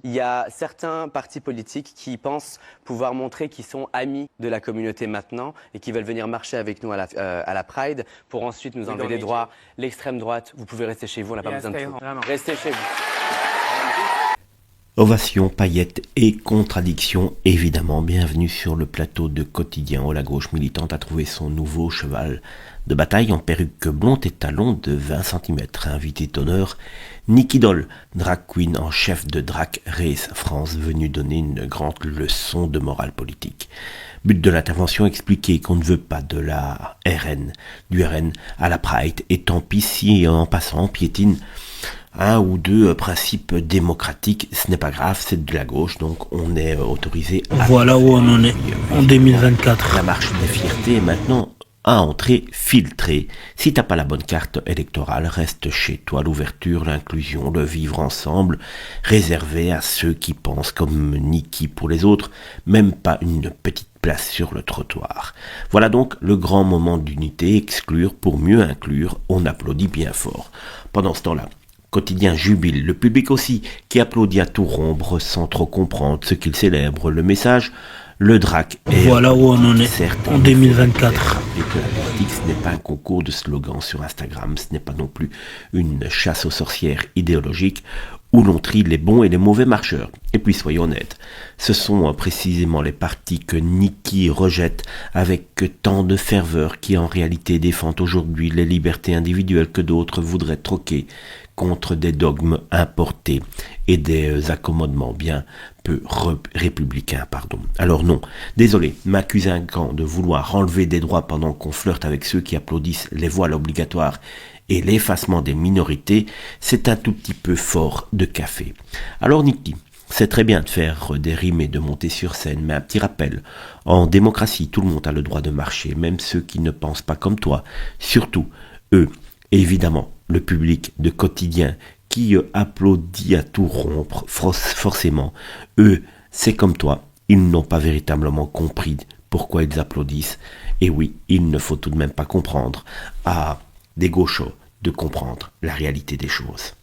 Il y a certains partis politiques qui pensent pouvoir montrer qu'ils sont amis de la communauté maintenant et qui veulent venir marcher avec nous à la Pride pour ensuite nous enlever des droits. L'extrême droite, vous pouvez rester chez vous, on n'a pas besoin de vous. Restez chez vous. Ovation, paillettes et contradictions, évidemment. Bienvenue sur le plateau de Quotidien où la gauche militante a trouvé son nouveau cheval de bataille en perruque blonde et talons de 20 cm. Invité d'honneur, Nicky Doll, drag queen en chef de Drag Race France, venu donner une grande leçon de morale politique. But de l'intervention, expliquer qu'on ne veut pas de la RN, du RN à la Pride, et tant pis si en passant on piétine un ou deux principes démocratiques, ce n'est pas grave, c'est de la gauche, donc on est autorisé à... Voilà où on en est, en 2024. La marche des fiertés est maintenant à entrée filtrée. Si t'as pas la bonne carte électorale, reste chez toi. L'ouverture, l'inclusion, le vivre ensemble, réservé à ceux qui pensent comme Nicky. Pour les autres, même pas une petite place sur le trottoir. Voilà donc le grand moment d'unité, exclure pour mieux inclure. On applaudit bien fort. Pendant ce temps-là, Quotidien jubile, le public aussi, qui applaudit à tout rompre sans trop comprendre ce qu'il célèbre. Le message, le drac est... Voilà où on en est, en 2024. Rappeler que la politique, ce n'est pas un concours de slogans sur Instagram, ce n'est pas non plus une chasse aux sorcières idéologique où l'on trie les bons et les mauvais marcheurs. Et puis soyons honnêtes, ce sont précisément les partis que Nicky rejette avec tant de ferveur qui en réalité défendent aujourd'hui les libertés individuelles que d'autres voudraient troquer contre des dogmes importés et des accommodements bien peu républicains. Alors non, désolé, m'accuser un camp de vouloir enlever des droits pendant qu'on flirte avec ceux qui applaudissent les voiles obligatoires et l'effacement des minorités, c'est un tout petit peu fort de café. Alors Nicky, c'est très bien de faire des rimes et de monter sur scène, mais un petit rappel, en démocratie, tout le monde a le droit de marcher, même ceux qui ne pensent pas comme toi, surtout eux, et évidemment le public de Quotidien qui applaudit à tout rompre, forcément, eux, c'est comme toi, ils n'ont pas véritablement compris pourquoi ils applaudissent, et oui, il ne faut tout de même pas comprendre à des gauchos de comprendre la réalité des choses.